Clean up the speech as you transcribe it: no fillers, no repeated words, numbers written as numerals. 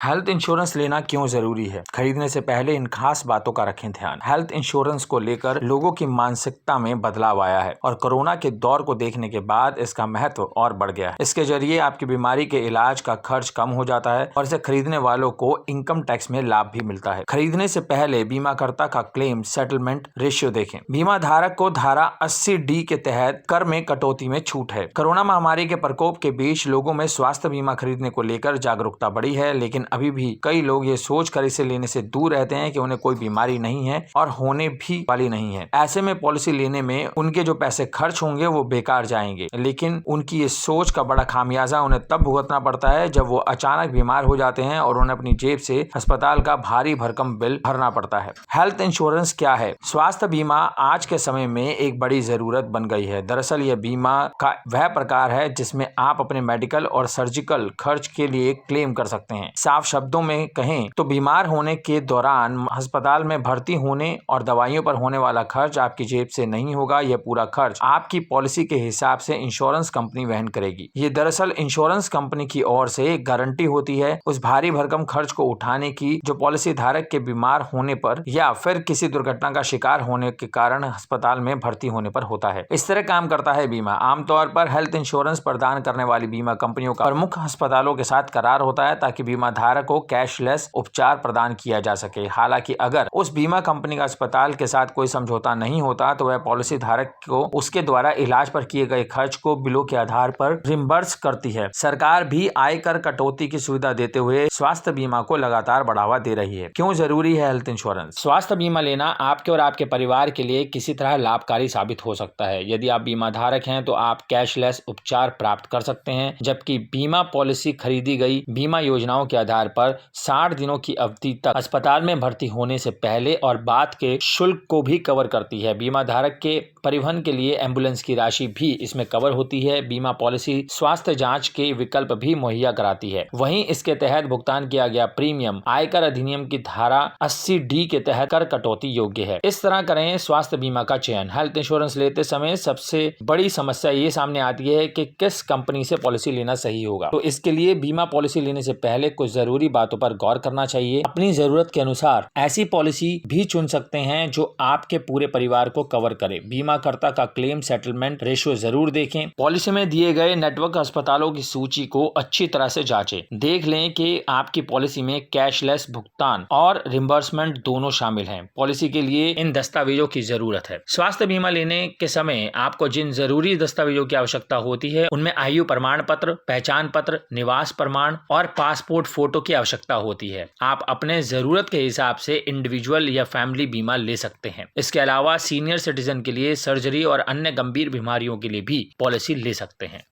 Health insurance लेना क्यों जरूरी है? खरीदने से पहले इन खास बातों का रखें ध्यान। हेल्थ इंश्योरेंस को लेकर लोगों की मानसिकता में बदलाव आया है और कोरोना के दौर को देखने के बाद इसका महत्व और बढ़ गया है। इसके जरिए आपकी बीमारी के इलाज का खर्च कम हो जाता है और इसे खरीदने वालों को इनकम टैक्स में लाभ भी मिलता है। खरीदने से पहले बीमाकर्ता का क्लेम सेटलमेंट रेशियो देखें। बीमा धारक को धारा 80D के तहत कर में कटौती में छूट है। कोरोना महामारी के प्रकोप के बीच लोगों में स्वास्थ्य बीमा खरीदने को लेकर जागरूकता बढ़ी है, लेकिन अभी भी कई लोग ये सोचकर इसे लेने से दूर रहते हैं कि उन्हें कोई बीमारी नहीं है और होने भी वाली नहीं है। ऐसे में पॉलिसी लेने में उनके जो पैसे खर्च होंगे वो बेकार जाएंगे, लेकिन उनकी ये सोच का बड़ा खामियाजा उन्हें तब भुगतना पड़ता है जब वो अचानक बीमार हो जाते हैं और उन्हें अपनी जेब से अस्पताल का भारी भरकम बिल भरना पड़ता है। हेल्थ इंश्योरेंस क्या है? स्वास्थ्य बीमा आज के समय में एक बड़ी जरूरत बन गई है। दरअसल यह बीमा का वह प्रकार है जिसमें आप अपने मेडिकल और सर्जिकल खर्च के लिए क्लेम कर सकते हैं। साफ शब्दों में कहें तो बीमार होने के दौरान अस्पताल में भर्ती होने और दवाइयों पर होने वाला खर्च आपकी जेब से नहीं होगा। यह पूरा खर्च आपकी पॉलिसी के हिसाब से इंश्योरेंस कंपनी वहन करेगी। ये दरअसल इंश्योरेंस कंपनी की ओर से गारंटी होती है उस भारी भरकम खर्च को उठाने की जो पॉलिसी धारक के बीमार होने पर या फिर किसी दुर्घटना का शिकार होने के कारण अस्पताल में भर्ती होने पर होता है। इस तरह काम करता है बीमा। आमतौर पर हेल्थ इंश्योरेंस प्रदान करने वाली बीमा कंपनियों का प्रमुख अस्पतालों के साथ करार होता है ताकि बीमा धारक को कैशलेस उपचार प्रदान किया जा सके। हालांकि अगर उस बीमा कंपनी का अस्पताल के साथ कोई समझौता नहीं होता तो वह पॉलिसी धारक को उसके द्वारा इलाज पर किए गए खर्च को बिलों के आधार पर रिम्बर्स करती है। सरकार भी आयकर कटौती की सुविधा देते हुए स्वास्थ्य बीमा को लगातार बढ़ावा दे रही है। क्यों जरूरी है हेल्थ इंश्योरेंस? स्वास्थ्य बीमा लेना आपके और आपके परिवार के लिए किसी तरह लाभकारी साबित हो सकता है। यदि आप बीमा धारक हैं तो आप कैशलेस उपचार प्राप्त कर सकते हैं, जबकि बीमा पॉलिसी खरीदी गई बीमा योजनाओं के आधार पर 60 दिनों की अवधि तक अस्पताल में भर्ती होने से पहले और बाद के शुल्क को भी कवर करती है। बीमा धारक के परिवहन के लिए एम्बुलेंस की राशि भी इसमें कवर होती है। बीमा पॉलिसी स्वास्थ्य जांच के विकल्प भी मुहैया कराती है। वहीं इसके तहत भुगतान किया गया प्रीमियम आयकर अधिनियम की धारा 80D के तहत कर कटौती योग्य है। इस तरह करें स्वास्थ्य बीमा का चयन। हेल्थ इंश्योरेंस लेते समय सबसे बड़ी समस्या ये सामने आती है कि किस कंपनी से पॉलिसी लेना सही होगा। तो इसके लिए बीमा पॉलिसी लेने से पहले कुछ जरूरी बातों पर गौर करना चाहिए। अपनी जरूरत के अनुसार ऐसी पॉलिसी भी चुन सकते हैं जो आपके पूरे परिवार को कवर करे। बीमाकर्ता का क्लेम सेटलमेंट रेशियो जरूर देखें। पॉलिसी में दिए गए नेटवर्क अस्पतालों की सूची को अच्छी तरह से जांचें। देख लें कि आपकी पॉलिसी में कैशलेस भुगतान और रिम्बर्समेंट दोनों शामिल हैं। पॉलिसी के लिए इन दस्तावेजों की जरूरत है। स्वास्थ्य बीमा लेने के समय आपको जिन जरूरी दस्तावेजों की आवश्यकता होती है उनमें आयु प्रमाण पत्र, पहचान पत्र, निवास प्रमाण और पासपोर्ट फोटो की आवश्यकता होती है। आप अपने जरूरत के हिसाब से इंडिविजुअल या फैमिली बीमा ले सकते हैं। इसके अलावा सीनियर सिटीजन के लिए सर्जरी और अन्य गंभीर बीमारियों के लिए भी पॉलिसी ले सकते हैं।